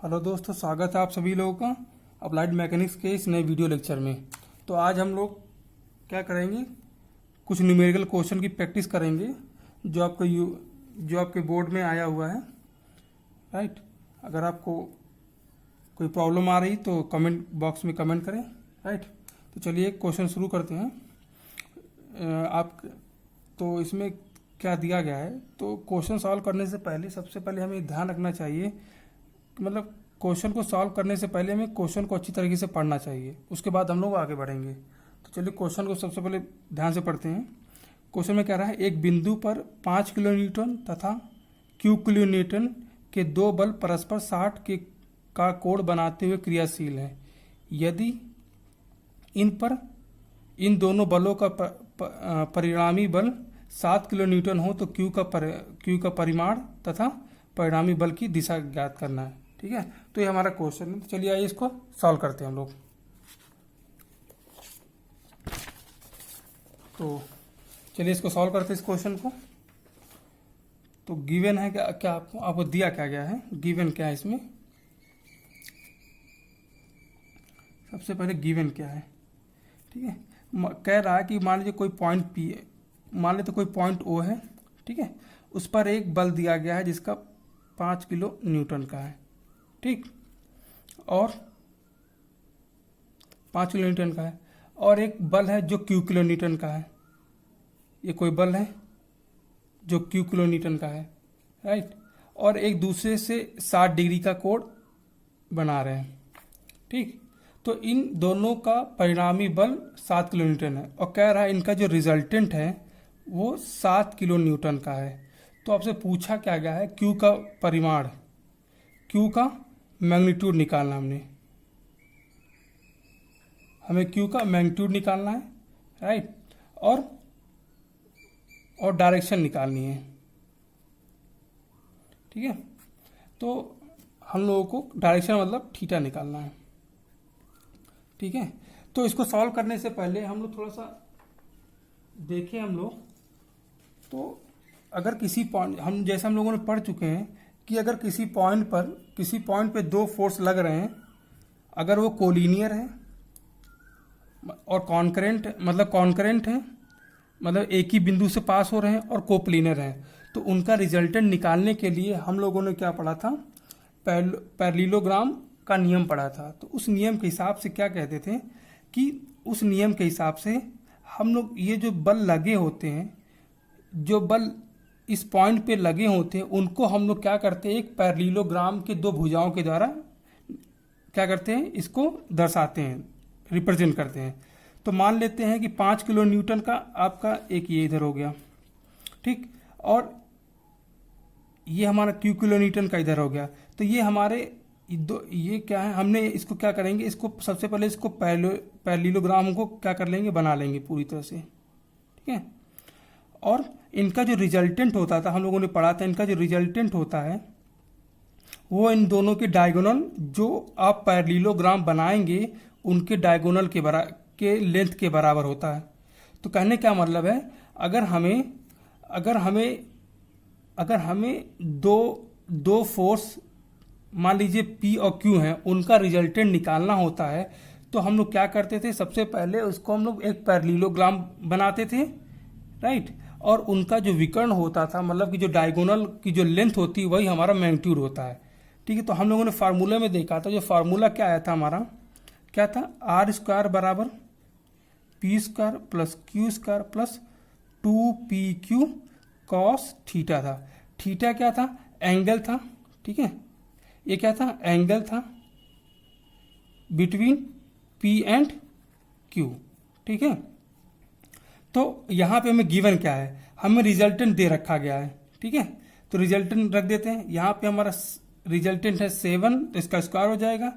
Hello दोस्तों, स्वागत है आप सभी लोगों का अप्लाइड मैकेनिक्स के इस नए वीडियो लेक्चर में। तो आज हम लोग क्या करेंगे, कुछ न्यूमेरिकल क्वेश्चन की प्रैक्टिस करेंगे जो आपके बोर्ड में आया हुआ है। राइट, अगर आपको कोई प्रॉब्लम आ रही तो कमेंट बॉक्स में कमेंट करें। राइट, तो चलिए क्वेश्चन शुरू करते हैं। आप तो इसमें क्या दिया गया है, तो क्वेश्चन सॉल्व करने से पहले सबसे पहले हमें ध्यान रखना चाहिए, मतलब क्वेश्चन को सॉल्व करने से पहले हमें क्वेश्चन को अच्छी तरीके से पढ़ना चाहिए, उसके बाद हम लोग आगे बढ़ेंगे। तो चलिए क्वेश्चन को सबसे पहले ध्यान से पढ़ते हैं। क्वेश्चन में कह रहा है, एक बिंदु पर 5 किलो न्यूटन तथा क्यू किलो न्यूटन के दो बल परस्पर 60 के का कोण बनाते हुए क्रियाशील हैं। यदि इन दोनों बलों का परिणामी बल 7 किलो न्यूटन हो तो क्यू का परिमाण तथा परिणामी बल की दिशा ज्ञात करना है। ठीक है, तो ये हमारा क्वेश्चन है। तो चलिए आइए इसको सॉल्व करते हैं हम लोग। तो चलिए इसको सॉल्व करते हैं इस क्वेश्चन को। तो गिवन है क्या आपको दिया क्या गया है, गिवन क्या है इसमें। सबसे पहले गिवन क्या है, ठीक है। कह रहा है कि मान लीजिए कोई पॉइंट पी है, मान लेते कोई पॉइंट ओ है, ठीक है। उस पर एक बल दिया गया है जिसका 5 किलो न्यूटन का है, ठीक, और 5 किलो न्यूटन का है, और एक बल है जो क्यू किलो न्यूटन का है। ये कोई बल है जो क्यू किलो न्यूटन का है, राइट, और एक दूसरे से 60 डिग्री का कोण बना रहे हैं, ठीक। तो इन दोनों का परिणामी बल 7 किलो न्यूटन है, और कह रहा है इनका जो रिजल्टेंट है वो 7 किलो न्यूटन का है। तो आपसे पूछा क्या गया है, क्यू का परिमाण, क्यू का मैग्नीट्यूड निकालना हमें क्यू का मैग्नीट्यूड निकालना है, राइट, और डायरेक्शन निकालनी है, ठीक है। तो हम लोगों को डायरेक्शन मतलब थीटा निकालना है, ठीक है। तो इसको सॉल्व करने से पहले हम लोग थोड़ा सा देखें हम लोग, तो अगर किसी पॉइंट हम लोगों ने पढ़ चुके हैं कि अगर किसी पॉइंट पे दो फोर्स लग रहे हैं, अगर वो कोलिनियर है और कॉन्करेंट है, मतलब एक ही बिंदु से पास हो रहे हैं, और कोप्लिनर हैं, तो उनका रिजल्टेंट निकालने के लिए हम लोगों ने क्या पढ़ा था, पैरेललोग्राम का नियम पढ़ा था। तो उस नियम के हिसाब से क्या कहते थे कि उस नियम के हिसाब से हम लोग ये जो बल लगे होते हैं, जो बल इस पॉइंट पे लगे होते हैं, उनको हम लोग क्या करते हैं, एक पैरेललोग्राम के दो भुजाओं के द्वारा क्या करते हैं, इसको दर्शाते हैं, रिप्रेजेंट करते हैं। तो मान लेते हैं कि 5 किलो न्यूटन का आपका एक ये इधर हो गया, ठीक, और ये हमारा क्यू किलो न्यूटन का इधर हो गया। तो ये हमारे ये क्या है, हमने इसको क्या करेंगे, इसको सबसे पहले इसको पैरेललोग्राम को क्या कर लेंगे, बना लेंगे पूरी तरह से, ठीक है। और इनका जो रिजल्टेंट होता था, हम लोगों ने पढ़ा था, इनका जो रिजल्टेंट होता है वो इन दोनों के डायगोनल, जो आप पैरेललोग्राम बनाएंगे उनके डायगोनल के लेंथ के बराबर होता है। तो कहने क्या मतलब है, अगर हमें दो फोर्स मान लीजिए P और Q हैं, उनका रिजल्टेंट निकालना होता है, तो हम लोग क्या करते थे, सबसे पहले उसको हम लोग एक पैरेललोग्राम बनाते थे, राइट, और उनका जो विकर्ण होता था, मतलब कि जो डायगोनल की जो लेंथ होती है वही हमारा मैग्नीट्यूड होता है, ठीक है। तो हम लोगों ने फार्मूले में देखा था, जो फार्मूला क्या आया था हमारा, क्या था, R² बराबर P² plus Q² plus 2PQ cos theta था। थीटा क्या था, एंगल था, ठीक है, ये क्या था, एंगल था बिटवीन P एंड Q, ठीक है। तो यहाँ पे हमें गिवन क्या है, हमें रिजल्टेंट दे रखा गया है, ठीक है। तो रिजल्टेंट रख देते हैं, यहाँ पे हमारा रिजल्टेंट है 7, तो इसका स्क्वायर हो जाएगा,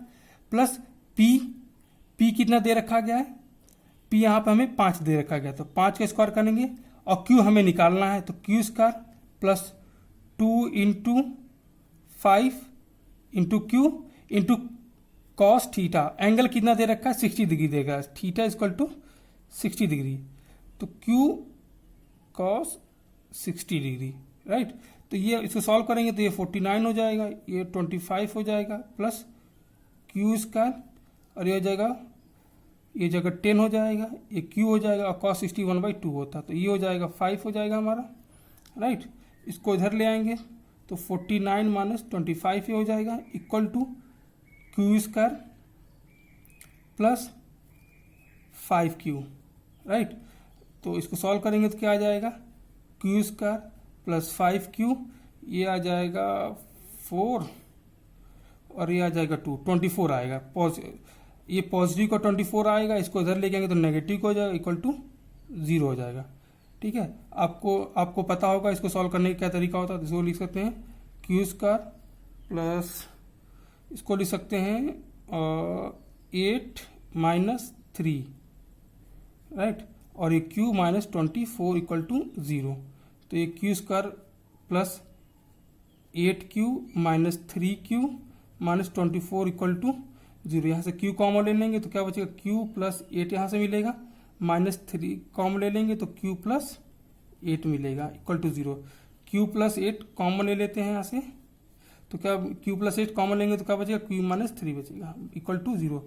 प्लस P कितना दे रखा गया है, P यहाँ पे हमें 5 दे रखा गया, तो 5 का स्क्वायर करेंगे, और Q हमें निकालना है, तो Q² plus 2 into 5 into Q into cos theta, angle कितना दे रखा है, 60 डिग्री देगा, थीटा इक्वल टू 60 डिग्री, तो Q कॉस 60 डिग्री, राइट। तो ये इसको सॉल्व करेंगे तो ये 49 हो जाएगा, ये 25 हो जाएगा, प्लस क्यू स्क्वायर, और ये हो जाएगा, ये जगह 10 हो जाएगा, ये क्यू हो जाएगा, और cos 61/2 होता, तो ये हो जाएगा 5 हो जाएगा हमारा, राइट। इसको इधर ले आएंगे तो 49 माइनस 25 ये हो जाएगा, equal to q square plus 5q, right. तो इसको सॉल्व करेंगे तो क्या आ जाएगा, क्यू स्क्वायर प्लस 5q, ये आ जाएगा 4, और ये आ जाएगा 2, 24 आएगा। ये पॉजिटिव का 24 आएगा, इसको इधर ले जाएंगे तो नेगेटिव को हो जाएगा, इक्वल टू 0 हो जाएगा, ठीक है। आपको पता होगा इसको सॉल्व करने का क्या तरीका होता है। इसको लिख सकते हैं क्यू स्क्वायर प्लस, इसको लिख सकते हैं 8 माइनस 3, राइट, और ये क्यू माइनस 24 इक्वल टू 0। तो ये q square plus 8q minus 3q minus 24 equal to 0। यहाँ से q कॉमन ले लेंगे तो क्या बचेगा, q प्लस 8 यहाँ से मिलेगा, माइनस 3 कॉमन ले लेंगे तो q प्लस 8 मिलेगा, equal to 0। q plus 8 common ले लेते हैं यहाँ से, तो क्या q प्लस 8 कॉमन लेंगे तो क्या बचेगा, q माइनस 3 बचेगा, इक्वल टू 0।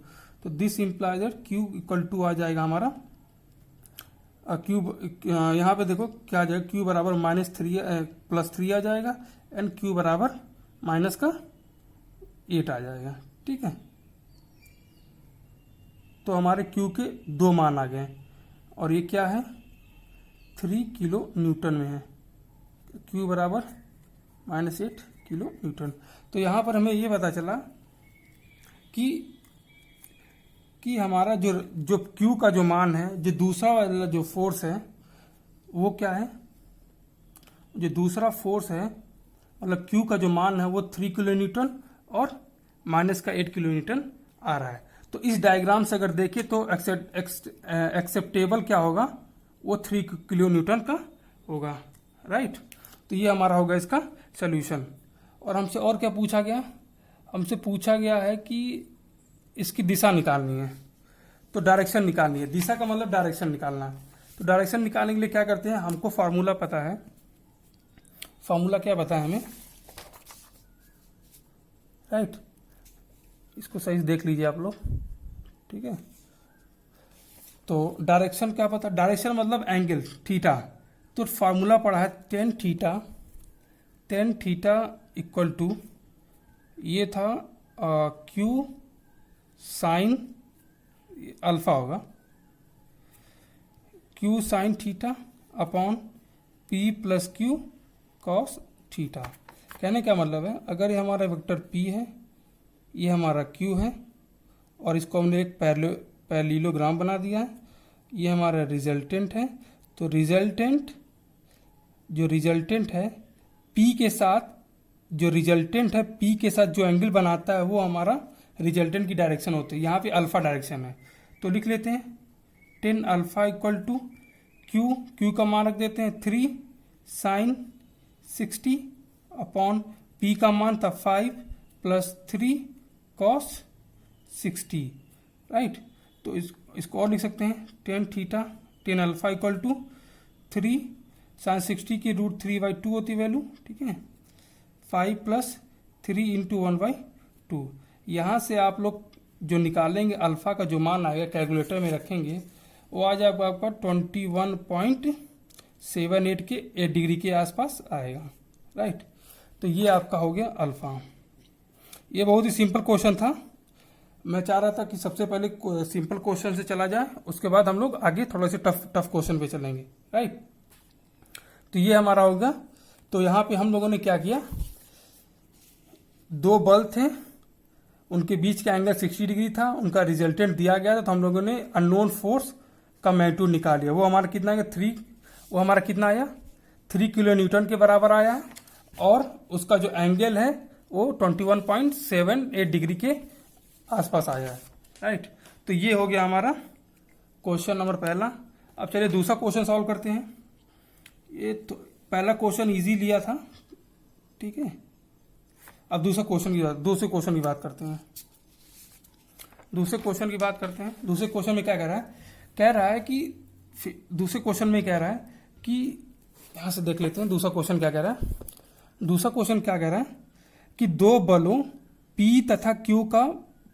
तो this implies that q equal to आ जाएगा हमारा क्यूब, यहाँ पे देखो क्या आ जाएगा, q बराबर माइनस 3 प्लस 3 आ जाएगा, एंड q बराबर माइनस का 8 आ जाएगा, ठीक है। तो हमारे q के 2 मान आ गए, और ये क्या है, 3 किलो न्यूटन में है, q बराबर माइनस 8 किलो न्यूटन। तो यहाँ पर हमें ये पता चला कि हमारा जो q का जो मान है, जो दूसरा वाला जो फोर्स है वो क्या है, जो दूसरा फोर्स है मतलब q का जो मान है वो 3 किलो न्यूटन और माइनस का 8 किलो न्यूटन आ रहा है। तो इस डायग्राम से अगर देखें तो एक्सेप्टेबल क्या होगा, वो 3 किलो न्यूटन का होगा, राइट। तो ये हमारा होगा इसका सोल्यूशन। और हमसे और क्या पूछा गया, हमसे पूछा गया है कि इसकी दिशा निकालनी है, तो डायरेक्शन निकालनी है। दिशा का मतलब डायरेक्शन निकालना है। तो डायरेक्शन निकालने के लिए क्या करते हैं, हमको फार्मूला पता है। फार्मूला क्या पता है हमें, राइट। इसको सही से देख लीजिए आप लोग, ठीक है। तो डायरेक्शन क्या पता, डायरेक्शन मतलब एंगल थीटा। तो फार्मूला पढ़ा है टेन थीटा इक्वल टू, ये था क्यू साइन अल्फा होगा, Q sine theta upon P plus Q cos theta. कहने का मतलब है, अगर ये हमारा वेक्टर p है, ये हमारा q है, और इसको हमने एक पैरेललोग्राम बना दिया है, ये हमारा रिजल्टेंट है। तो रिजल्टेंट है p के साथ, जो रिजल्टेंट है p के साथ जो एंगल बनाता है वो हमारा रिजल्टेंट की डायरेक्शन होती है। यहाँ पे अल्फा डायरेक्शन है, तो लिख लेते हैं 10 अल्फा इक्वल टू क्यू का मान रख देते हैं 3 साइन 60 अपॉन p का मान था 5 प्लस 3 कॉस 60, राइट। तो इसको और लिख सकते हैं 10 अल्फा इक्वल टू 3 साइन 60 की √3/2 होती वैल्यू, ठीक है, 5 प्लस 3 इंटू 1/2। यहाँ से आप लोग जो निकालेंगे अल्फा का जो मान आएगा, कैलकुलेटर में रखेंगे, वो आ जाएगा आपका 21.78 के 8 डिग्री के आसपास आएगा, राइट। तो ये आपका हो गया अल्फा। ये बहुत ही सिंपल क्वेश्चन था। मैं चाह रहा था कि सबसे पहले सिंपल क्वेश्चन से चला जाए, उसके बाद हम लोग आगे थोड़ा से टफ क्वेश्चन पे चलेंगे, राइट। तो ये हमारा होगा। तो यहाँ पे हम लोगों ने क्या किया, 2 बल थे, उनके बीच का एंगल 60 डिग्री था, उनका रिजल्टेंट दिया गया था, तो हम लोगों ने अननोन फोर्स का मैग्नीट्यूड निकाल लिया। वो हमारा कितना आया, 3, वो हमारा कितना आया, 3 किलो न्यूटन के बराबर आया, और उसका जो एंगल है वो 21.78 डिग्री के आसपास आया है, राइट। तो ये हो गया हमारा क्वेश्चन नंबर पहला। अब चलिए दूसरा क्वेश्चन सॉल्व करते हैं। ये तो पहला क्वेश्चन इजी लिया था, ठीक है। अब दूसरे क्वेश्चन की बात करते हैं। दूसरे क्वेश्चन में क्या कह रहा है कि दूसरे क्वेश्चन में कह रहा है कि यहाँ से देख लेते हैं दूसरा क्वेश्चन क्या कह रहा है। दूसरा क्वेश्चन क्या कह रहा है कि दो बलों P तथा Q का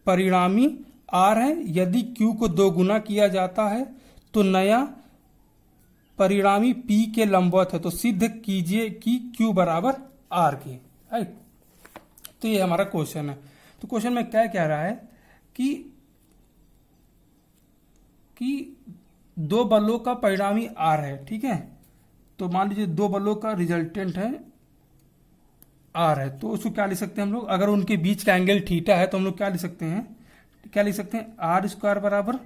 परिणामी R है, यदि Q को 2 गुना किया जाता है तो नया परिणामी P के लंबवत है, तो सिद्ध कीजिए कि Q बराबर R की। राइट, तो ये हमारा क्वेश्चन है। तो क्वेश्चन में क्या कह रहा है कि दो बलों का परिणामी R है, ठीक है। तो मान लीजिए दो बलों का रिजल्टेंट है R है, तो उसको क्या लिख सकते हैं हम लोग, अगर उनके बीच का एंगल थीटा है तो हम लोग क्या लिख सकते हैं, R स्क्वायर बराबर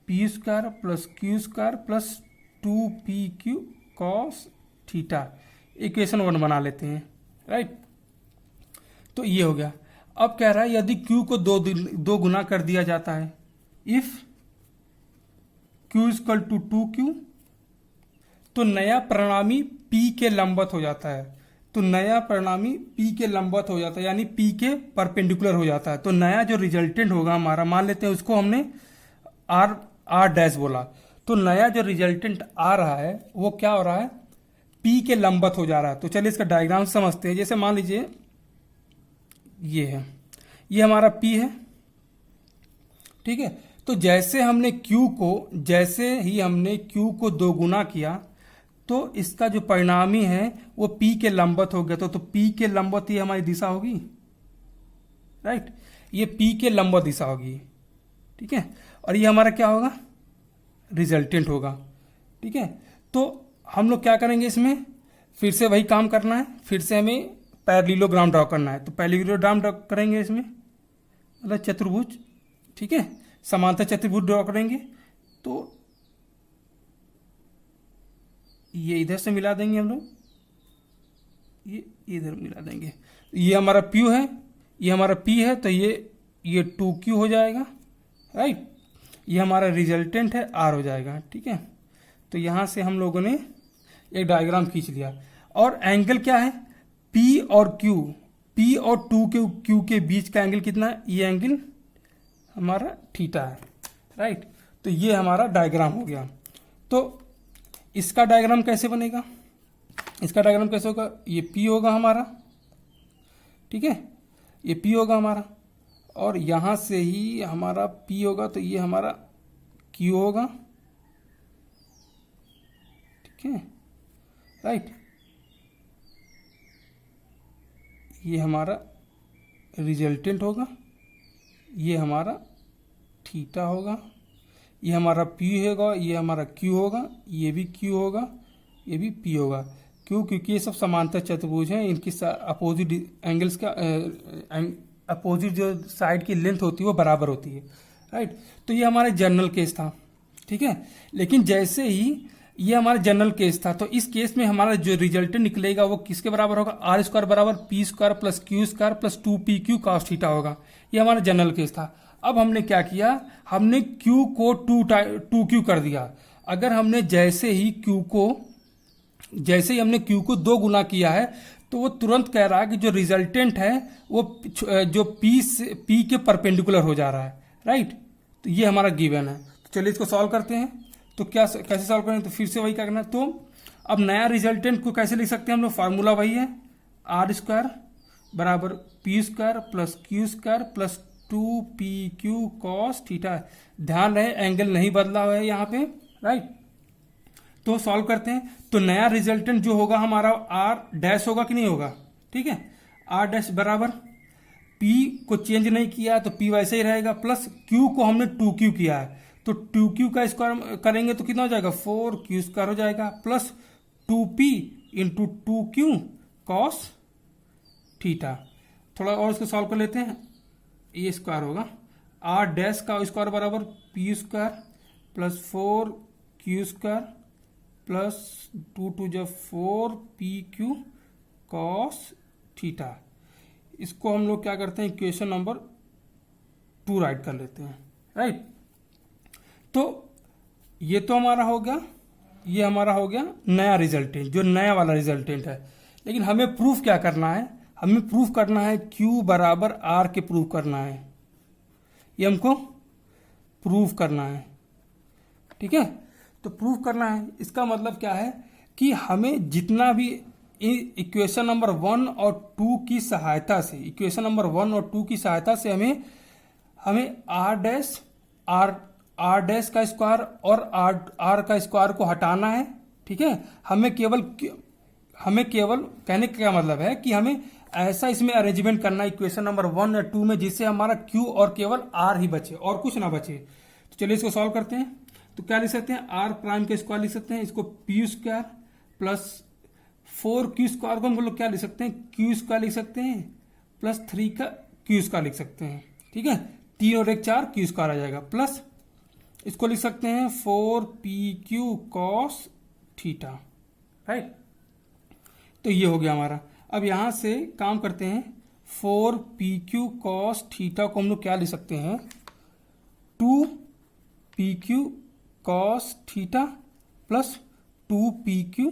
P square plus Q square plus 2PQ cos theta. Equation 1 बना लेते हैं। राइट, तो ये हो गया। अब कह रहा है यदि Q को दो गुना कर दिया जाता है, if Q equal to 2Q, तो नया परिणामी P के लंबवत हो जाता है। तो नया परिणामी P के लंबवत हो जाता है, यानी P के परपेंडिकुलर हो जाता है। तो नया जो रिजल्टेंट होगा हमारा, मान लेते हैं उसको हमने R डैश बोला, तो नया जो रिजल्टेंट आ रहा है वो क्या हो रहा है, P के लंबवत हो जा रहा है। तो चलिए इसका डायग्राम समझते हैं। जैसे मान लीजिए ये है, ये हमारा P है, ठीक है। तो जैसे ही हमने Q को 2 गुना किया तो इसका जो परिणामी है वो P के लंबवत हो गया। तो P के लंबवत ही हमारी दिशा होगी। राइट, ये P के लंबवत दिशा होगी, ठीक है। और ये हमारा क्या होगा, रिजल्टेंट होगा, ठीक है। तो हम लोग क्या करेंगे, इसमें फिर से वही काम करना है, फिर से हमें पैरेललोग्राम ड्रॉ करना है। तो पैरेललोग्राम ड्रॉ करेंगे इसमें, मतलब चतुर्भुज, ठीक है, समांतर चतुर्भुज ड्रॉ करेंगे। तो ये इधर से मिला देंगे हम लोग, ये इधर मिला देंगे। ये हमारा P है, ये हमारा P है, तो ये 2Q हो जाएगा। राइट, ये हमारा रिजल्टेंट है R हो जाएगा, ठीक है। तो यहाँ से हम लोगों ने एक डायग्राम खींच लिया। और एंगल क्या है, P और P और 2Q के बीच का एंगल कितना है, ये एंगल हमारा थीटा है। राइट, तो ये हमारा डायग्राम हो गया। तो इसका डायग्राम कैसे बनेगा, इसका डायग्राम कैसे होगा, ये P होगा हमारा, ठीक है, ये P होगा हमारा, और यहां से ही हमारा P होगा, तो ये हमारा Q होगा, ठीक है। राइट, ये हमारा रिजल्टेंट होगा, ये हमारा थीटा होगा, ये हमारा P होगा, ये हमारा Q होगा, ये भी Q होगा, ये भी P होगा। क्यों, क्योंकि ये सब समांतर चतुर्भुज हैं, इनकी अपोजिट एंगल्स का अपोजिट जो साइड की लेंथ होती है वो बराबर होती है। राइट, तो ये हमारा जनरल केस था, ठीक है। लेकिन जैसे ही ये हमारा जनरल केस था, तो इस केस में हमारा जो रिजल्टेंट निकलेगा वो किसके बराबर होगा, R स्क्वायर बराबर P square plus Q square plus 2PQ cos theta होगा। ये हमारा जनरल केस था। अब हमने क्या किया, हमने Q को 2Q कर दिया। अगर हमने जैसे ही हमने Q को 2 गुना किया है, तो वो तुरंत कह रहा है कि जो रिजल्टेंट है वो जो P के परपेंडिकुलर हो जा रहा है। राइट, तो ये हमारा गिवन है। तो चलिए इसको सॉल्व करते हैं। तो कैसे सॉल्व करें, तो फिर से वही करना है। तो अब नया रिजल्टेंट को कैसे लिख सकते हैं हम लोग, फार्मूला वही है, R स्क्वायर बराबर P square plus Q square plus 2PQ cos theta. ध्यान रहे एंगल नहीं बदला हुआ है यहाँ पे। राइट, तो सॉल्व करते हैं। तो नया रिजल्टेंट जो होगा हमारा R डैश होगा कि नहीं होगा, ठीक है। R डैश बराबर P को चेंज नहीं किया तो P वैसे ही रहेगा, प्लस Q को हमने 2Q किया है, तो 2Q का स्क्वायर करेंगे तो कितना हो जाएगा, 4Q स्क्वायर हो जाएगा, plus 2P into 2Q cos theta. थोड़ा और इसको सॉल्व कर लेते हैं। ये स्क्वायर होगा, R डैश का स्क्वायर बराबर P square plus 4Q square plus 2 टू जब 4PQ कॉस थीटा। इसको हम लोग क्या करते हैं, इक्वेशन नंबर 2 राइट कर लेते हैं। राइट, तो ये तो हमारा हो गया, ये हमारा हो गया नया रिजल्टेंट, जो नया वाला रिजल्टेंट है। लेकिन हमें प्रूफ क्या करना है, हमें प्रूफ करना है Q बराबर R के प्रूफ करना है, ये हमको प्रूफ करना है, ठीक है। तो प्रूफ करना है, इसका मतलब क्या है कि हमें जितना भी इक्वेशन नंबर 1 और 2 की सहायता से, इक्वेशन नंबर 1 और 2 की सहायता से हमें आर डैश का स्क्वायर और आर का स्क्वायर को हटाना है। ठीक है, हमें केवल कहने का क्या मतलब है कि हमें ऐसा इसमें अरेंजमेंट करना है इक्वेशन नंबर 1 या 2 में जिससे हमारा क्यू और केवल आर ही बचे और कुछ ना बचे। तो चलिए इसको सॉल्व करते हैं। तो क्या लिख सकते हैं, आर प्राइम का स्क्वायर लिख सकते हैं, इसको पी स्क्वायर प्लस 4 स्क्वायर को हम लोग क्या लिख सकते हैं, क्यू स्क्वायर लिख सकते हैं प्लस 3 का क्यू स्क्वायर लिख सकते हैं। ठीक है, 3 और 1 4 क्यू स्क्वायर आ जाएगा, प्लस इसको लिख सकते हैं 4PQ कॉस थीटा। राइट, तो ये हो गया हमारा। अब यहां से काम करते हैं, 4PQ कॉस थीटा को हम लोग क्या लिख सकते हैं, 2PQ cos theta plus 2PQ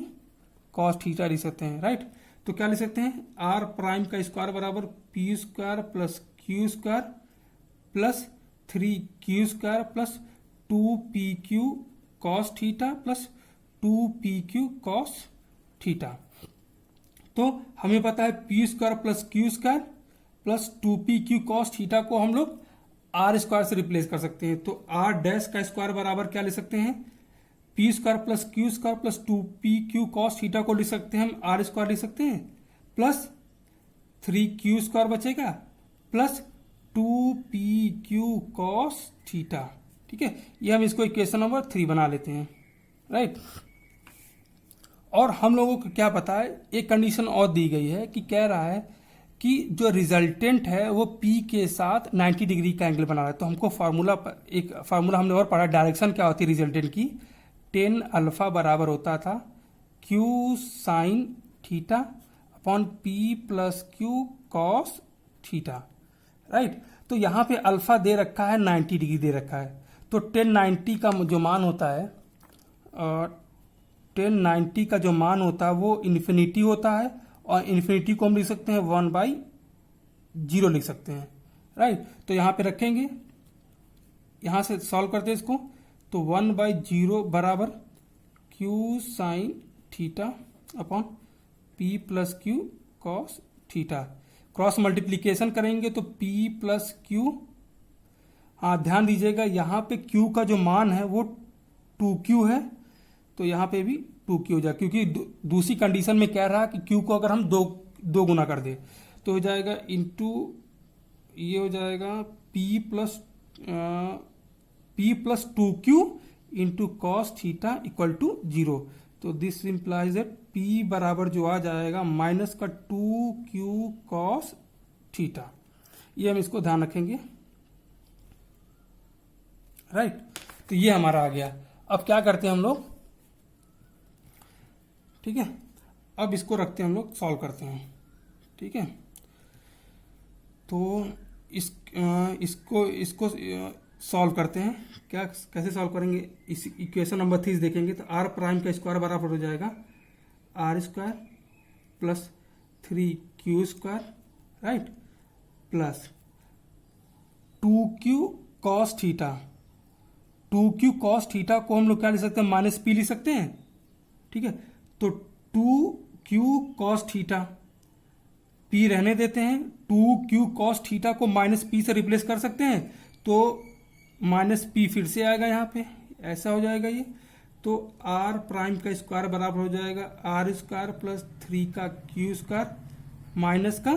cos theta लिख सकते हैं। राइट, तो क्या लिख सकते हैं, आर प्राइम का स्क्वायर बराबर P square plus q square plus 3Q square plus 2PQ cos theta plus 2PQ cos theta. तो हमें पता है P square plus q square plus 2PQ cos theta को हम लोग आर स्क्वायर से रिप्लेस कर सकते हैं। तो आर डैश का स्क्वायर बराबर क्या लिख सकते हैं, P square plus q square plus 2PQ cos theta को लिख सकते हैं हम आर स्क्वायर लिख सकते हैं प्लस 3Q स्क्वायर बचेगा प्लस 2PQ कॉस थीटा। ठीक है, ये हम इसको इक्वेशन नंबर 3 बना लेते हैं। राइट, और हम लोगों को क्या पता है, एक कंडीशन और दी गई है कि कह रहा है कि जो रिजल्टेंट है वो P के साथ 90 डिग्री का एंगल बना रहा है। तो हमको एक फार्मूला हमने और पढ़ा, डायरेक्शन क्या होती है रिजल्टेंट की, 10 अल्फा बराबर होता था Q sine theta upon P plus Q cos theta. Right, तो यहाँ पे अल्फा दे रखा है 90 डिग्री दे रखा है, तो 1090 का जो मान होता है 1090 का जो मान होता है वो इन्फिनिटी होता है, और इन्फिनिटी को हम लिख सकते हैं 1/0 लिख सकते हैं। राइट, तो यहाँ पे रखेंगे, यहाँ से सॉल्व करते हैं इसको, तो 1/0 बराबर Q sine theta upon P plus Q cos theta. Cross multiplication करेंगे तो P प्लस Q, हाँ ध्यान दीजिएगा यहाँ पे Q का जो मान है वो 2Q है, तो यहाँ पे भी 2Q हो जाएगा, क्योंकि दूसरी कंडीशन में कह रहा है कि Q को अगर हम दो गुना कर दे तो हो जाएगा इंटू, ये हो जाएगा P plus 2Q into cos theta equal to 0। तो दिस इंप्लाइज दैट P बराबर जो आ जाएगा माइनस का 2Q कॉस थीटा। ये हम इसको ध्यान रखेंगे। राइट, तो ये हमारा आ गया। अब क्या करते हैं हम लोग, ठीक है, अब इसको रखते हैं हम लोग, सॉल्व करते हैं। ठीक है, तो इसको सॉल्व करते हैं। क्या कैसे सॉल्व करेंगे, इस इक्वेशन नंबर 3 देखेंगे तो आर प्राइम का स्क्वायर बराबर हो जाएगा R square plus 3Q square, right, plus 2Q cos theta. 2Q cos theta को हम लोग क्या लिख सकते हैं, माइनस पी लिख सकते हैं। ठीक है, तो 2Q कॉस थीटा, P रहने देते हैं, 2Q कॉस थीटा को माइनस पी से रिप्लेस कर सकते हैं, तो माइनस पी फिर से आएगा यहाँ पे, ऐसा हो जाएगा ये। तो आर प्राइम का स्क्वायर बराबर हो जाएगा आर स्क्वायर प्लस 3 का Q स्क्वायर माइनस का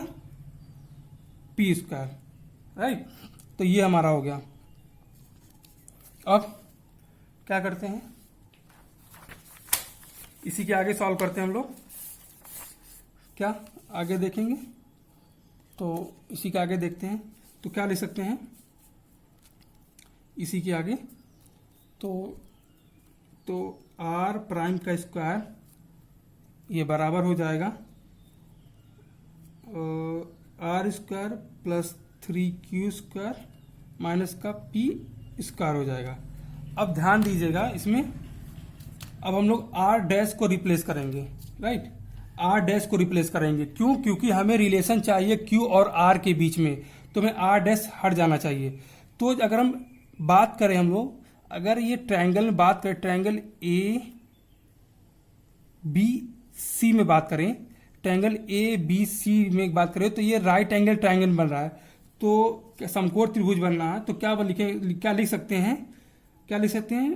P स्क्वायर। राइट, तो ये हमारा हो गया। अब क्या करते हैं, इसी के आगे सॉल्व करते हैं हम लोग। क्या आगे देखेंगे, तो इसी के आगे देखते हैं। तो क्या ले सकते हैं इसी के आगे, तो आर प्राइम का स्क्वायर ये बराबर हो जाएगा R square plus 3Q square minus का P स्क्वायर हो जाएगा। अब ध्यान दीजिएगा इसमें, अब हम लोग आर डैश को रिप्लेस करेंगे। राइट, आर डैश को रिप्लेस करेंगे, क्यों, क्योंकि हमें रिलेशन चाहिए Q और R के बीच में, तो हमें आर डैश हट जाना चाहिए। तो अगर हम बात करें, हम लोग अगर ये ट्रायंगल में बात करें, ट्रायंगल ABC में बात करें, ट्रायंगल ए बी सी में बात करें तो ये राइट एंगल ट्रायंगल बन रहा है, तो समकोण त्रिभुज बनना है, तो क्या क्या लिख सकते हैं,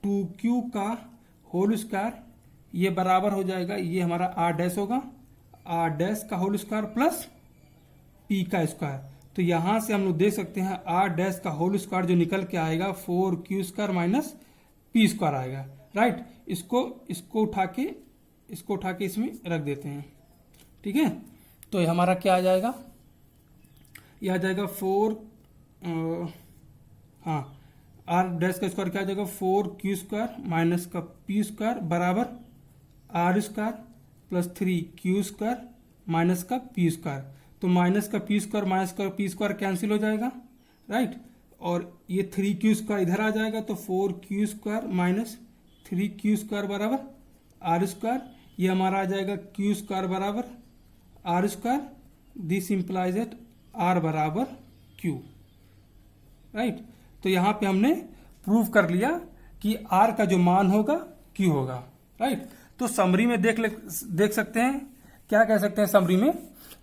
2q का होल स्क्वायर, ये बराबर हो जाएगा, ये हमारा आर डैश होगा, आर डैश का होल स्क्वायर प्लस पी का स्क्वायर। तो यहां से हम लोग देख सकते हैं आर डैश का होल स्क्वायर जो निकल के आएगा 4q² माइनस पी स्क्वायर आएगा, राइट। इसको उठा के इसमें रख देते हैं, ठीक है। तो ये हमारा क्या आ जाएगा, ये आ जाएगा 4 आर डैश का स्क्वायर क्या आ जाएगा 4q² माइनस का पी स्क्वायर बराबर R square plus 3q² minus का पी स्क्वायर। तो माइनस का पी स्क्वायर माइनस का पी स्क्वायर कैंसिल हो जाएगा, राइट। और ये 3q² इधर आ जाएगा, तो 4q² माइनस 3q² बराबर आर स्क्वायर, ये हमारा आ जाएगा q² बराबर R square, this implies that R बराबर q, राइट। तो यहाँ पे हमने प्रूव कर लिया कि r का जो मान होगा q होगा, राइट। तो समरी में देख सकते हैं, क्या कह सकते हैं समरी में,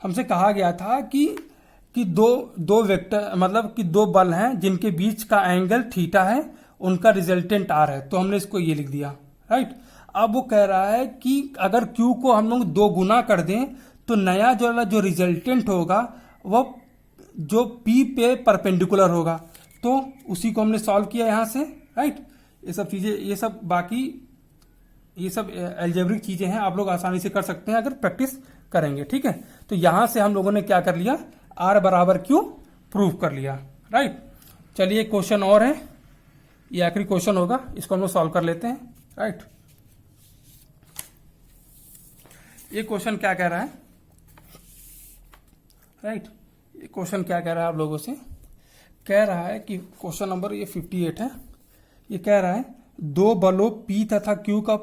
हमसे कहा गया था कि दो वेक्टर मतलब कि दो बल हैं जिनके बीच का एंगल थीटा है, उनका रिजल्टेंट r है, तो हमने इसको ये लिख दिया, राइट। अब वो कह रहा है कि अगर q को हम लोग 2 गुना कर दें तो नया जो रिजल्टेंट होगा वो जो p पे परपेंडिकुलर होगा, तो उसी को हमने सॉल्व किया यहाँ से, राइट। ये सब चीजें, ये सब एल्जेब्रिक चीजें हैं, आप लोग आसानी से कर सकते हैं अगर प्रैक्टिस करेंगे, ठीक है। तो यहां से हम लोगों ने क्या कर लिया, r बराबर q प्रूव कर लिया, राइट। चलिए क्वेश्चन और है, ये आखिरी क्वेश्चन होगा, इसको हम लोग सॉल्व कर लेते हैं, राइट। ये क्वेश्चन क्या कह रहा है, राइट। ये क्वेश्चन क्या कह रहा है आप लोगों से, कह रहा है कि क्वेश्चन नंबर ये 58 है, ये कह रहा है 2 बलों P तथा Q का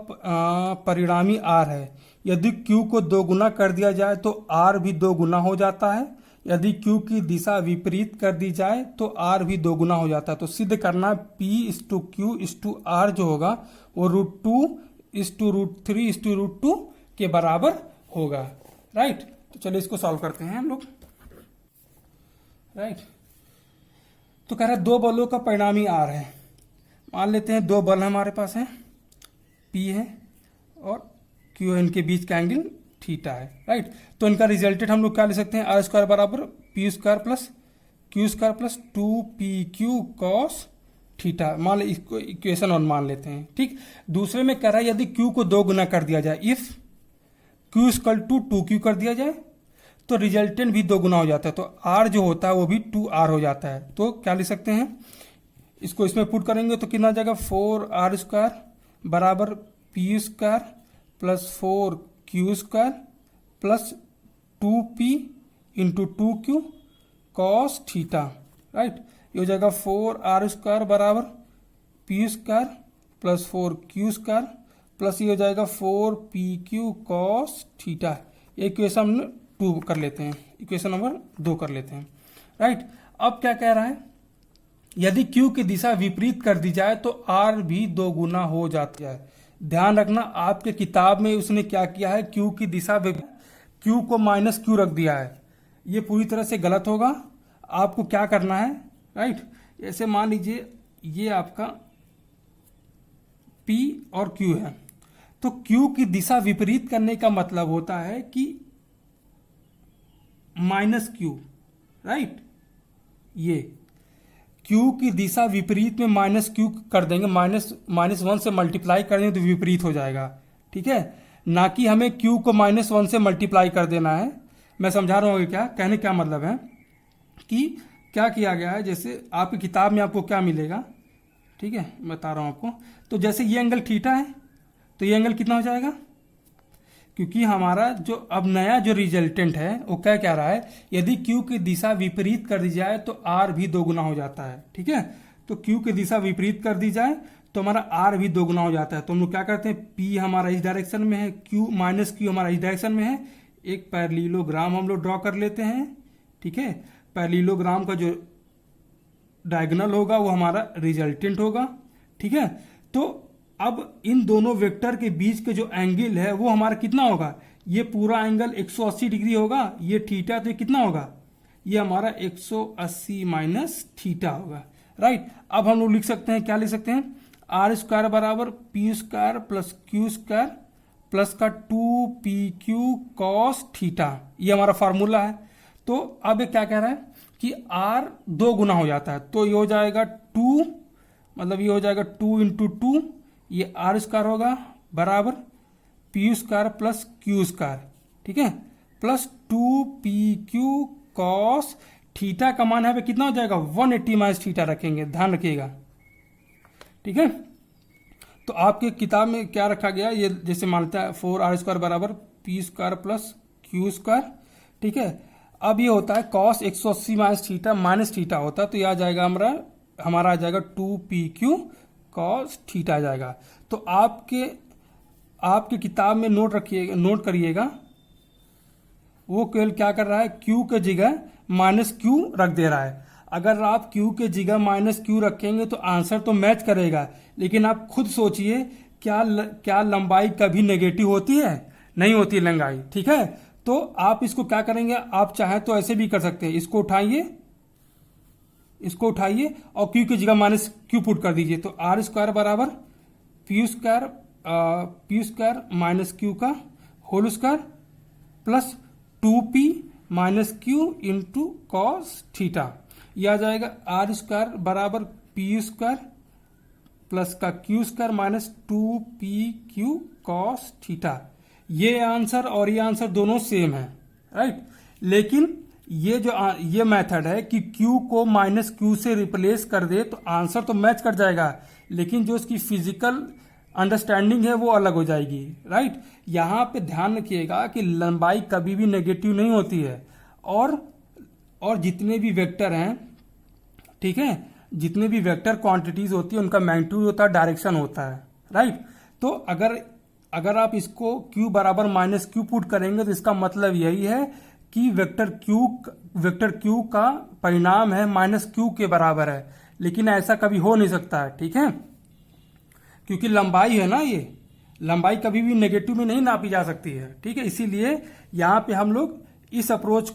परिणामी R है, यदि Q को 2 गुना कर दिया जाए तो R भी 2 गुना हो जाता है, यदि Q की दिशा विपरीत कर दी जाए तो R भी 2 गुना हो जाता है। तो सिद्ध करना P/Q/R जो होगा वो √2/√3/√2 के बराबर होगा, राइट। तो चलिए इसको सॉल्व करते हैं हम लोग, राइट। तो कह रहा है 2 बलों का परिणामी R है, मान लेते हैं 2 बल हमारे पास हैं, P है और Q है, इनके बीच का एंगल थीटा है, राइट। तो इनका रिजल्टेंट हम लोग क्या ले सकते हैं, R² बराबर P² plus Q² plus 2PQ cos theta, मान ले इसको इक्वेशन 1 मान लेते हैं, ठीक। दूसरे में कह रहा है यदि Q को 2 गुना कर दिया जाए, इफ Q = 2Q कर दिया जाए तो रिजल्टेंट भी 2 गुना हो जाता है, तो R जो होता है वो भी 2R हो जाता है। तो क्या लिख सकते हैं, इसको इसमें पुट करेंगे तो कितना आ जाएगा 4R² बराबर P² plus 4Q² plus 2P into 2Q cos theta, right. ये हो जाएगा 4R² बराबर P² प्लस 4Q² प्लस ये हो जाएगा 4PQ cos थीटा। इक्वेशन 2 कर लेते हैं, इक्वेशन नंबर 2 कर लेते हैं, राइट। अब क्या कह रहा है, यदि Q की दिशा विपरीत कर दी जाए तो R भी 2 गुना हो जाता है। ध्यान रखना आपके किताब में उसने क्या किया है, Q की दिशा Q को -Q रख दिया है, ये पूरी तरह से गलत होगा। आपको क्या करना है, राइट। ऐसे मान लीजिए ये आपका P और Q है, तो Q की दिशा विपरीत करने का मतलब होता है कि -Q, राइट। ये Q की दिशा विपरीत में -Q कर देंगे, -1 से मल्टीप्लाई कर देंगे तो विपरीत हो जाएगा, ठीक है। ना कि हमें Q को -1 से मल्टीप्लाई कर देना है। मैं समझा रहा हूँ क्या कहने क्या मतलब है कि क्या किया गया है, जैसे आपकी किताब में आपको क्या मिलेगा, ठीक है, बता रहा हूँ आपको। तो जैसे ये एंगल थीटा है तो ये एंगल कितना हो जाएगा, क्योंकि हमारा जो अब नया जो रिजल्टेंट है वो क्या कह रहा है, यदि Q की दिशा विपरीत कर दी जाए तो R भी 2 गुना हो जाता है, ठीक है। तो Q की दिशा विपरीत कर दी जाए तो हमारा R भी 2 गुना हो जाता है। तो हम लोग क्या करते हैं, P हमारा इस डायरेक्शन में है, Q हमारा इस डायरेक्शन में है, एक पैरेललोग्राम हम लोग ड्रॉ कर लेते हैं, ठीक है। पैरेललोग्राम का जो डायगोनल होगा वो हमारा रिजल्टेंट होगा, ठीक है। तो अब इन दोनों वेक्टर के बीच के जो एंगल है वो हमारा कितना होगा, ये पूरा एंगल 180 डिग्री होगा, ये थीटा, तो ये कितना होगा, ये हमारा 180 माइनस थीटा होगा, राइट। अब हम लोग लिख सकते हैं, क्या लिख सकते हैं, आर स्क्वायर बराबर P square plus q square plus का 2pq कॉस थीटा, ये हमारा फार्मूला है। तो अब ये क्या कह रहा है कि r 2 गुना हो जाता है, तो ये हो जाएगा 2, मतलब ये हो जाएगा 2 इंटू 2, ये आर स्क्वायर होगा बराबर P square plus q square, ठीक है, प्लस 2pq कॉस थीटा का मान है कितना हो जाएगा 180 माइनस थीटा रखेंगे, ध्यान रखिएगा, ठीक है। तो आपके किताब में क्या रखा गया, ये जैसे मानता है 4r स्क्वायर बराबर P square plus q square, ठीक है। अब ये होता है कॉस 180 माइनस थीटा होता है, तो ये आ जाएगा हमारा आ जाएगा 2pq कॉस थीटा आ जाएगा। तो आपके किताब में नोट करिएगा, वो केवल क्या कर रहा है, q के जगह माइनस q रख दे रहा है। अगर आप q के जगह माइनस q रखेंगे तो आंसर तो मैच करेगा, लेकिन आप खुद सोचिए क्या लंबाई कभी नेगेटिव होती है, नहीं होती लंबाई, ठीक है। तो आप इसको क्या करेंगे, आप चाहे तो ऐसे भी कर सकते हैं, इसको उठाइए और q की जगह माइनस q पुट कर दीजिए, तो आर स्क्वायर बराबर पी स्क्वायर माइनस q का whole square plus 2p minus q into cos theta, यह आ जाएगा आर स्क्वायर बराबर पी स्क्वायर प्लस का q square minus 2pq cos theta. ये आंसर और ये आंसर दोनों सेम है, राइट। लेकिन ये मेथड है कि q को माइनस q से रिप्लेस कर दे तो आंसर तो मैच कर जाएगा, लेकिन जो उसकी फिजिकल अंडरस्टैंडिंग है वो अलग हो जाएगी, राइट। यहाँ पे ध्यान रखिएगा कि लंबाई कभी भी नेगेटिव नहीं होती है, और जितने भी वेक्टर हैं, ठीक है, जितने भी वेक्टर क्वांटिटीज होती है उनका मैग्नीट्यूड होता है, डायरेक्शन होता है, राइट। तो अगर आप इसको q बराबर माइनस q पुट करेंगे तो इसका मतलब यही है कि वेक्टर q का परिणाम है माइनस q के बराबर है, लेकिन ऐसा कभी हो नहीं सकता है, ठीक है, क्योंकि लंबाई है ना, ये लंबाई कभी भी नेगेटिव में नहीं नापी जा सकती है, ठीक है। इसीलिए यहाँ पे हम लोग इस अप्रोच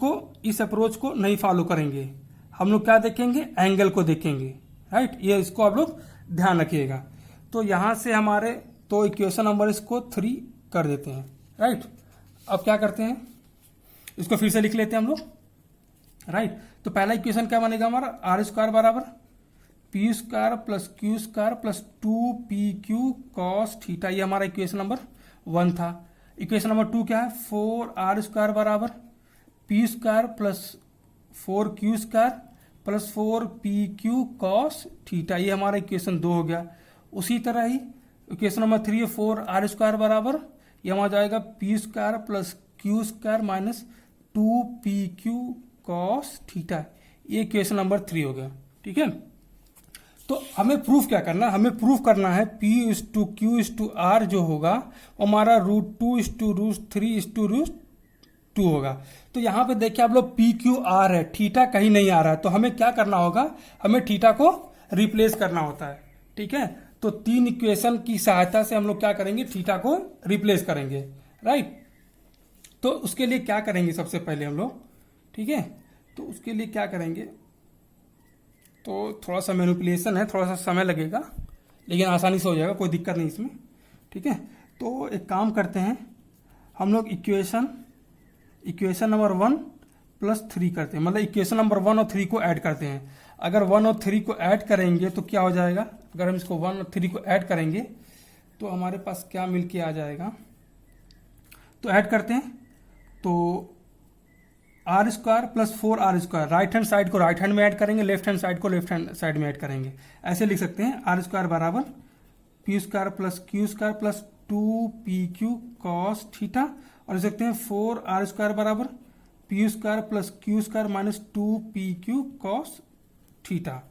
को नहीं फॉलो करेंगे, हम लोग क्या देखेंगे, एंगल को देखेंगे, राइट। ये इसको आप लोग ध्यान रखिएगा। तो यहाँ से हमारे तो इक्वेशन नंबर इसको 3 कर देते हैं, राइट। अब क्या करते हैं, इसको फिर से लिख लेते हैं हम लोग, राइट। तो पहला इक्वेशन क्या बनेगा हमारा, आर स्क्वायर बराबर P square plus q square plus 2pq cos theta, ये हमारा इक्वेशन नंबर 1 था। इक्वेशन नंबर 2 क्या है, 4r स्क्वायर बराबर P square plus 4q square plus 4pq cos theta, ये हमारा इक्वेशन 2 हो गया। उसी तरह ही इक्वेशन नंबर 3 है 4r स्क्वायर बराबर, ये हमारा जाएगा P square plus q square minus 2pq cos theta, ये इक्वेशन नंबर 3 हो गया, ठीक है। तो हमें प्रूफ क्या करना है, हमें प्रूफ करना है P/Q/R जो होगा वो हमारा √2/√3/√2 होगा। तो यहाँ पे देखिए आप लोग PQR है, थीटा कहीं नहीं आ रहा है, तो हमें क्या करना होगा, हमें थीटा को रिप्लेस करना होता है, ठीक है। तो 3 इक्वेशन की सहायता से हम लोग क्या करेंगे, थीटा को रिप्लेस करेंगे, राइट। तो उसके लिए क्या करेंगे, सबसे पहले हम लोग, ठीक है, तो उसके लिए क्या करेंगे, तो थोड़ा सा मैनिपुलेशन है, थोड़ा सा समय लगेगा, लेकिन आसानी से हो जाएगा, कोई दिक्कत नहीं इसमें, ठीक है। तो एक काम करते हैं, हम लोग इक्वेशन नंबर 1 प्लस 3 करते हैं, मतलब इक्वेशन नंबर 1 और 3 को ऐड करते हैं। अगर 1 और 3 को ऐड करेंगे तो क्या हो जाएगा, अगर हम इसको 1 और 3 को ऐड करेंगे तो हमारे पास क्या मिल के आ जाएगा, तो ऐड करते हैं, तो R square plus 4r square, right hand side को राइट हैंड में ऐड करेंगे, लेफ्ट हैंड साइड को लेफ्ट हैंड साइड में ऐड करेंगे, ऐसे लिख सकते हैं, आर स्क्वायर बराबर P square plus q square plus 2pq cos theta, और लिख सकते हैं 4r स्क्वायर बराबर P square plus q square minus 2pq cos theta,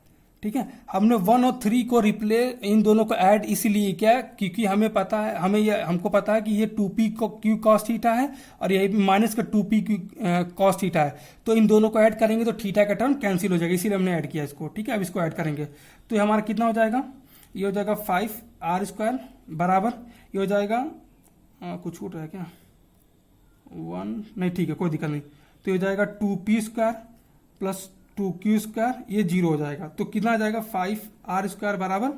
ठीक है। हमने 1 और 3 को रिप्लेस, इन दोनों को ऐड इसीलिए क्या, क्योंकि हमें पता है, हमको पता है कि ये 2pq cos थीटा है और ये माइनस का 2pq cos थीटा है, तो इन दोनों को ऐड करेंगे तो थीटा का टर्म कैंसिल हो जाएगा, इसीलिए हमने ऐड किया इसको, ठीक है। अब इसको ऐड करेंगे तो ये हमारा कितना हो जाएगा, ये हो जाएगा 5r स्क्वायर बराबर, ये हो जाएगा कुछ छूट रहा है क्या, 1 नहीं, ठीक है, कोई दिक्कत नहीं। तो ये हो जाएगा 2p² प्लस 2q², ये 0 हो जाएगा। तो कितना आ जाएगा 5r² बराबर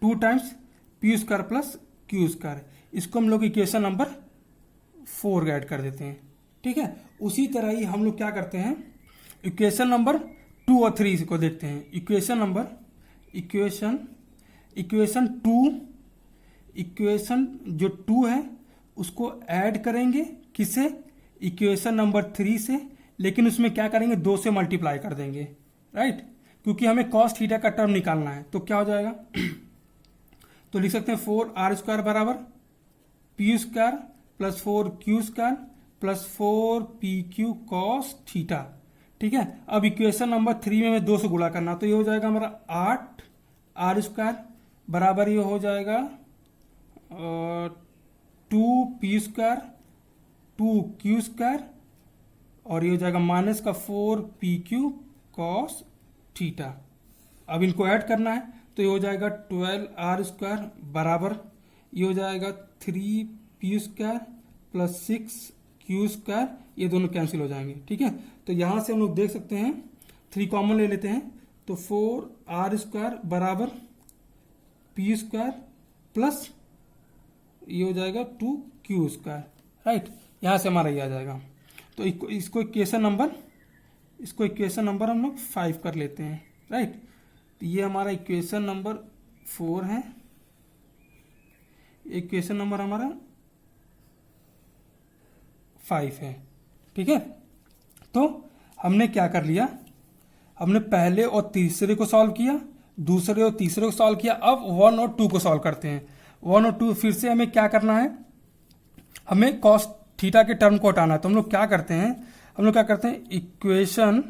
2 टाइम्स p² प्लस q²। इसको हम लोग इक्वेशन नंबर 4 ऐड कर देते हैं, ठीक है। उसी तरह ही हम लोग क्या करते हैं, इक्वेशन नंबर 2 और 3 को देखते हैं। इक्वेशन जो 2 है उसको ऐड करेंगे किसे, इक्वेशन नंबर 3 से, लेकिन उसमें क्या करेंगे 2 से मल्टीप्लाई कर देंगे, राइट, क्योंकि हमें cos थीटा का टर्म निकालना है। तो क्या हो जाएगा तो लिख सकते हैं 4r² बराबर p² plus 4q² plus 4pq cos theta, ठीक है। अब इक्वेशन नंबर 3 में हमें 2 से गुणा करना, तो ये हो जाएगा हमारा 8r² बराबर ये हो जाएगा 2p² 2q² और ये हो जाएगा माइनस का 4pq cos थीटा। अब इनको ऐड करना है, तो ये हो जाएगा 12r² बराबर ये हो जाएगा 3p² प्लस 6q², ये दोनों कैंसिल हो जाएंगे, ठीक है। तो यहाँ से हम लोग देख सकते हैं 3 कॉमन ले लेते हैं, तो 4r² बराबर p² प्लस ये हो जाएगा 2q², राइट। यहाँ से हमारा ये आ जाएगा। तो इसको इक्वेशन नंबर हम लोग 5 कर लेते हैं, राइट। तो ये हमारा इक्वेशन नंबर 4 है, इक्वेशन नंबर हमारा 5 है, ठीक है। तो हमने क्या कर लिया, हमने पहले और तीसरे को सॉल्व किया, दूसरे और तीसरे को सॉल्व किया। अब 1 और 2 को सॉल्व करते हैं। 1 और 2 फिर से हमें क्या करना है, हमें cos थीटा के टर्म को हटाना है। तो हम लोग क्या करते हैं,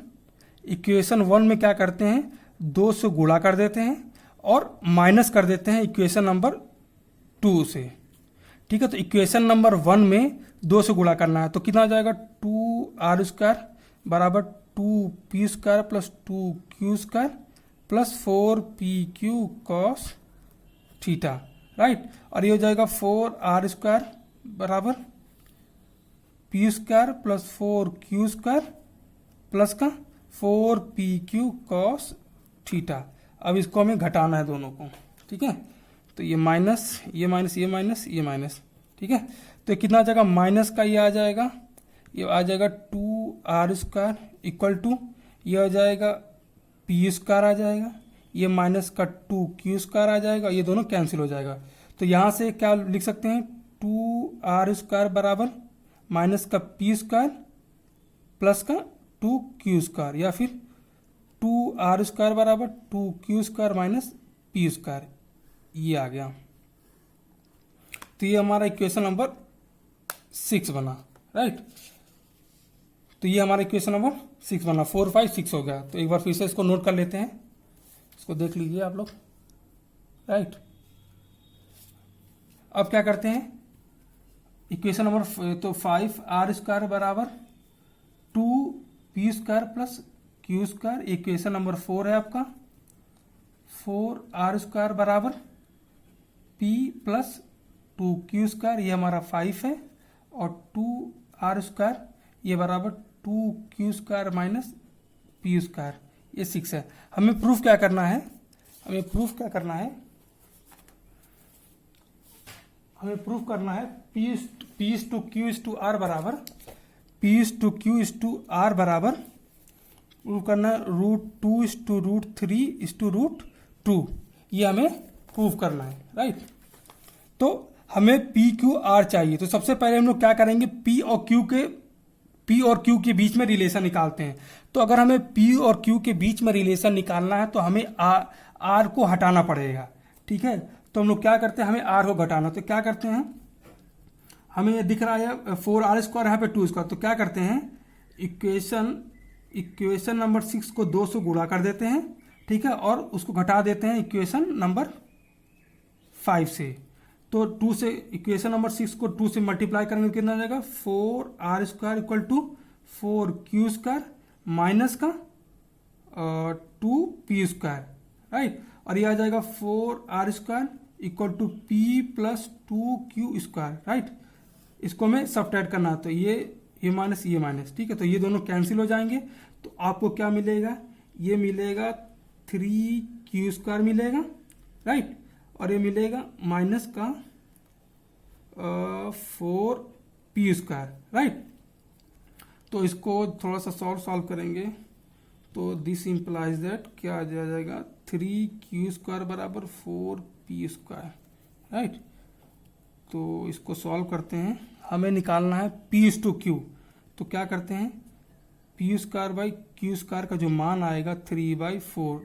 इक्वेशन 1 में क्या करते हैं 2 से गुणा कर देते हैं और माइनस कर देते हैं इक्वेशन नंबर 2 से, ठीक है। तो इक्वेशन नंबर 1 में 2 से गुणा करना है, तो कितना आ जाएगा 2r² बराबर 2p² plus 2q² plus 4pq cos theta, right. और ये हो जाएगा 4r² बराबर p² प्लस 4q² प्लस का 4pq cos थीटा। अब इसको हमें घटाना है दोनों को, ठीक है। तो ये माइनस, ये माइनस, ये माइनस, ये माइनस, ठीक है। तो कितना आ जाएगा माइनस का ये आ जाएगा 2r² इक्वल टू ये आ जाएगा p² आ जाएगा, ये माइनस का 2q² आ जाएगा, ये दोनों कैंसिल हो जाएगा। तो यहाँ से क्या लिख सकते हैं 2r² बराबर माइनस का p² प्लस का 2q² या फिर 2r² बराबर 2q² माइनस p², ये आ गया। तो ये हमारा इक्वेशन नंबर 6 बना, राइट। तो ये हमारा इक्वेशन नंबर 6 बना, 4 5 6 हो गया। तो एक बार फिर से इसको नोट कर लेते हैं, इसको देख लीजिए आप लोग, राइट। अब क्या करते हैं इक्वेशन नंबर तो 5r² बराबर 2p² plus q², equation number 4 है आपका। 4r² बराबर p प्लस 2q², ये हमारा 5 है, और 2r² ये बराबर 2q² माइनस p², ये 6 है। हमें प्रूफ क्या करना है, हमें प्रूफ करना है p/q/r बराबर p/q/r बराबर प्रूफ करना है √2/√3/√2, ये हमें प्रूफ करना है, राइट। तो हमें p/q/r चाहिए, तो सबसे पहले हम लोग क्या करेंगे p और q के बीच में रिलेशन निकालते हैं। तो अगर हमें p और q के बीच में रिलेशन निकालना है तो हमें r को हटाना पड़ेगा, ठीक है। तो हम लोग क्या करते हैं, हमें r को घटाना, तो क्या करते हैं, हमें ये दिख रहा है 4r² यहाँ पे 2², तो क्या करते हैं इक्वेशन नंबर 6 को 2 से गुणा कर देते हैं, ठीक है, और उसको घटा देते हैं इक्वेशन नंबर 5 से। तो 2 से इक्वेशन नंबर 6 को 2 से मल्टीप्लाई करेंगे कितना आ जाएगा 4r² equal to 4q² minus का 2p², राइट। और ये आ जाएगा 4r² equal to p plus 2q², right. इसको हमें सब्ट्रैक्ट करना है, तो ये माइनस ये माइनस, ठीक है। तो ये दोनों कैंसिल हो जाएंगे, तो आपको क्या मिलेगा, ये मिलेगा 3q² मिलेगा, राइट, और ये मिलेगा माइनस का 4p², राइट। तो इसको थोड़ा सा सॉल्व करेंगे, तो दिस इम्प्लाइज दैट क्या आ जाएगा, 3q² बराबर 4p², राइट। तो इसको सॉल्व करते हैं, हमें निकालना है p/q। तो क्या करते हैं, p²/q² का जो मान आएगा 3/4,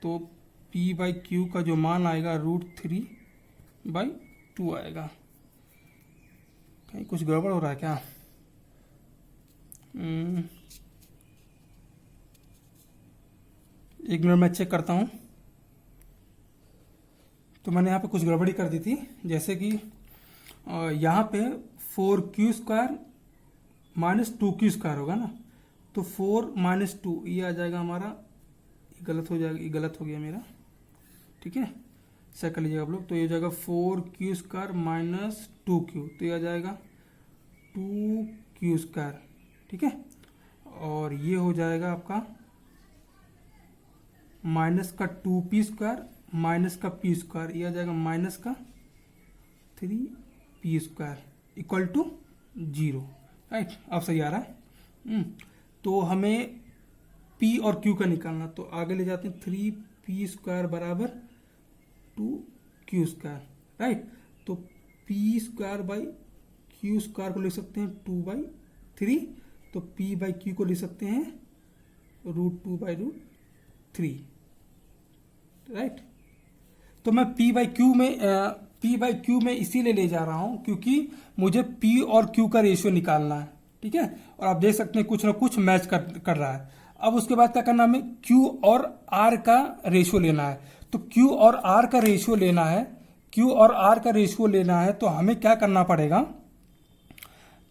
तो p/q का जो मान आएगा √3/2 आएगा। कहीं कुछ गड़बड़ हो रहा है क्या? एक मिनट में चेक करता हूँ। तो मैंने यहाँ पे कुछ गड़बड़ी कर दी थी, जैसे कि यहाँ पे 4q² - 2q² होगा ना, तो 4 - 2 ये आ जाएगा हमारा, गलत हो जाएगा, ये गलत हो गया मेरा, ठीक है, चेक कर लीजिएगा आप लोग। तो ये हो जाएगा 4q² - 2q, तो ये आ जाएगा 2q², ठीक है। और ये हो जाएगा आपका माइनस का 2p² माइनस का p², ये आ जाएगा माइनस का 3p² इक्वल टू 0, राइट। अब सही आ रहा है। तो हमें p और q का निकालना, तो आगे ले जाते हैं, 3p² बराबर 2q², राइट। तो p²/q² को लिख सकते हैं 2/3, तो p/q को लिख सकते हैं √2/√3, राइट। तो मैं p/q में इसीलिए ले जा रहा हूं क्योंकि मुझे p और q का रेशियो निकालना है, ठीक है। और आप देख सकते हैं कुछ ना कुछ मैच कर रहा है। अब उसके बाद क्या करना, हमें q और r का रेशियो लेना है। तो q और r का रेशियो लेना है, q और r का रेशियो लेना है, तो हमें क्या करना पड़ेगा,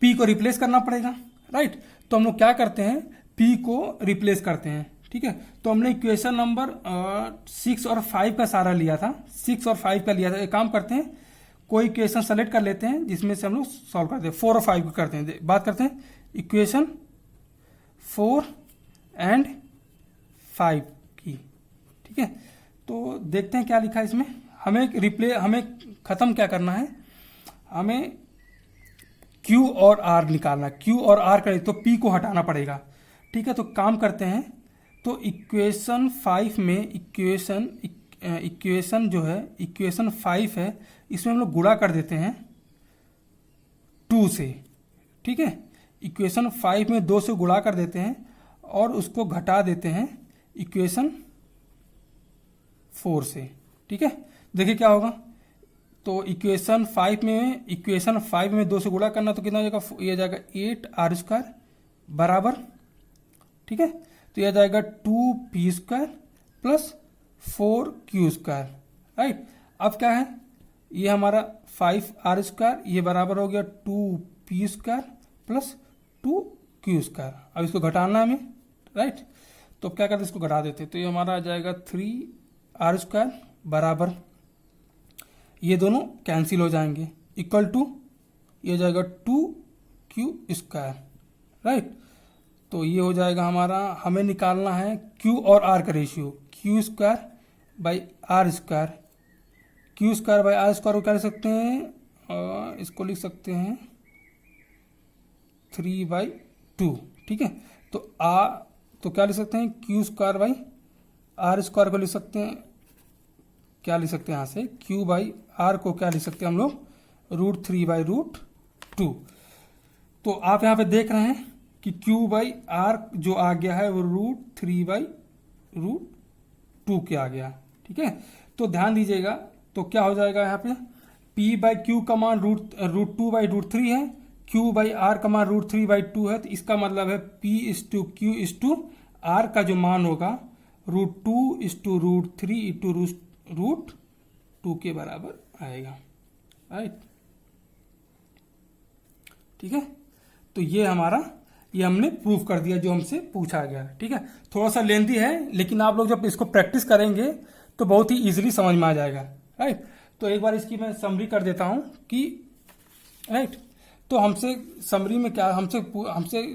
p को रिप्लेस करना पड़ेगा, राइट। तो हम लोग क्या करते हैं, p को रिप्लेस करते हैं, ठीक है। तो हमने इक्वेशन नंबर 6 और 5 का सारा लिया था, 6 और 5 का लिया था। एक काम करते हैं, कोई इक्वेशन सेलेक्ट कर लेते हैं जिसमें से हम लोग सॉल्व करते हैं। 4 और 5 को करते हैं, बात करते हैं इक्वेशन 4 एंड 5 की, ठीक है। तो देखते हैं क्या लिखा है इसमें। हमें खत्म क्या करना है, हमें Q और R निकालना, Q और R करें तो P को हटाना पड़ेगा, ठीक है। तो काम करते हैं, तो इक्वेशन 5 में इक्वेशन जो है, इक्वेशन 5 है, इसमें हम लोग गुणा कर देते हैं 2 से, ठीक है। इक्वेशन 5 में 2 से गुणा कर देते हैं और उसको घटा देते हैं इक्वेशन 4 से, ठीक है। देखिए क्या होगा, तो इक्वेशन 5 में 2 से गुणा करना, तो कितना हो जाएगा, ये जाएगा 8r² बराबर, ठीक है। तो यह जाएगा 2p² प्लस 4q², राइट। अब क्या है, ये हमारा 5r², ये बराबर हो गया 2p² प्लस 2q²। अब इसको घटाना है हमें, राइट। तो क्या करते, इसको घटा देते, तो ये हमारा आ जाएगा 3r² बराबर, ये दोनों कैंसिल हो जाएंगे, इक्वल टू ये हो जाएगा 2q², राइट। तो ये हो जाएगा हमारा, हमें निकालना है q और r का ratio, q² by r², q² by r² को क्या लिख सकते हैं, इसको लिख सकते हैं 3/2, ठीक है। तो क्या लिख सकते हैं, q² बाई r² को लिख सकते हैं, क्या लिख सकते हैं यहाँ से, q बाई r को क्या लिख सकते हैं हम लोग, √3/2। तो आप यहाँ पे देख रहे हैं कि q बाई r जो आ गया है वो √3/2 के आ गया, ठीक है। तो ध्यान दीजिएगा, तो क्या हो जाएगा यहाँ पे, p/q का मान √2/√3 है, q बाई r का मान √3/2 है। तो इसका मतलब है p/q/r का जो मान होगा √2/√3/√2 के बराबर आएगा, राइट, ठीक है। तो ये हमने प्रूफ कर दिया जो हमसे पूछा गया, ठीक है। थोड़ा सा लेंथी है, लेकिन आप लोग जब इसको प्रैक्टिस करेंगे तो बहुत ही इजीली समझ में आ जाएगा, राइट। तो एक बार इसकी मैं समरी कर देता हूं कि, राइट, तो हमसे समरी में क्या, हमसे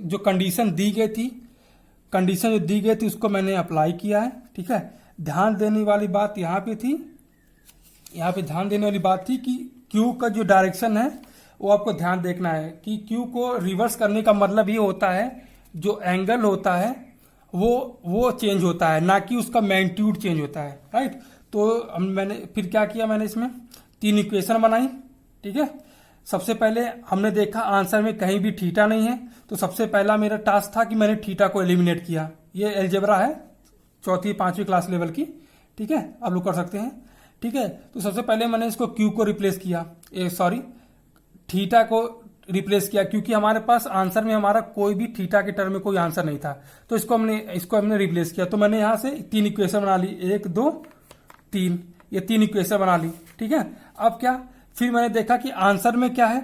जो कंडीशन दी गई थी, कंडीशन जो दी गई थी उसको मैंने अप्लाई किया है। ठीक है, ध्यान देने वाली बात यहाँ पे थी, यहाँ पे ध्यान देने वाली बात थी कि क्यू का जो डायरेक्शन है वो आपको ध्यान देखना है कि क्यू को रिवर्स करने का मतलब ये होता है जो एंगल होता है वो चेंज होता है, ना कि उसका मैग्नीट्यूड चेंज होता है। राइट, तो मैंने फिर क्या किया, मैंने इसमें 3 इक्वेशन बनाई। ठीक है, सबसे पहले हमने देखा आंसर में कहीं भी थीटा नहीं है, तो सबसे पहला मेरा टास्क था कि मैंने थीटा को एलिमिनेट किया। ये अलजेब्रा है 4वीं 5वीं क्लास लेवल की। ठीक है, आप लोग कर सकते हैं। ठीक है, तो सबसे पहले मैंने इसको क्यू को रिप्लेस किया, थीटा को रिप्लेस किया, क्योंकि हमारे पास आंसर में हमारा कोई भी थीटा के टर्म में कोई आंसर नहीं था, तो इसको हमने रिप्लेस किया। तो मैंने यहां से 3 इक्वेशन बना ली, 1 2 3, ये 3 इक्वेशन बना ली। ठीक है, अब क्या, फिर मैंने देखा कि आंसर में क्या है,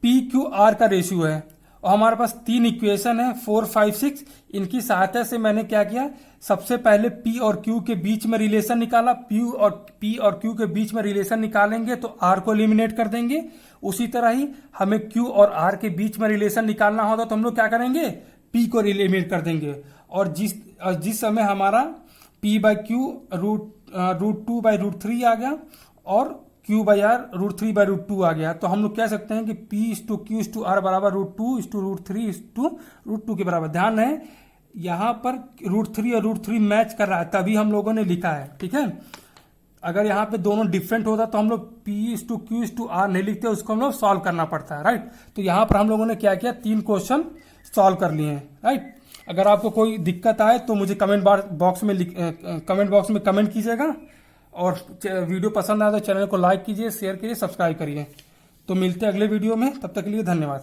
पी क्यू आर का रेशियो है, और हमारे पास 3 इक्वेशन है 4 5 6। इनकी सहायता से मैंने क्या किया, सबसे पहले पी और क्यू के बीच में रिलेशन निकाला। पी और क्यू के बीच में रिलेशन निकालेंगे तो आर को एलिमिनेट कर देंगे। उसी तरह ही हमें क्यू और आर के बीच में रिलेशन निकालना होगा तो हम लोग क्या करेंगे, पी को एलिमिनेट कर देंगे। और जिस समय हमारा पी बाई क्यू √2/√3 आ गया और क्यू बाई आर √3/√2 आ गया, तो हम लोग कह सकते हैं कि P/Q/R बराबर √2/√3/√2 के बराबर। ध्यान है यहां पर √3 और √3 मैच कर रहा है, तभी हम लोगों ने लिखा है। ठीक है, अगर यहाँ पे दोनों डिफरेंट होता तो हम लोग P/Q/R नहीं लिखते, उसको हम लोग सॉल्व करना पड़ता है। राइट, तो यहाँ पर हम लोगों ने क्या किया, 3 क्वेश्चन सॉल्व कर लिए हैं। राइट, अगर आपको कोई दिक्कत आए तो मुझे कमेंट बॉक्स में कमेंट कीजिएगा, और वीडियो पसंद आए तो चैनल को लाइक कीजिए, शेयर कीजिए, सब्सक्राइब करिए। तो मिलते हैं अगले वीडियो में, तब तक के लिए धन्यवाद।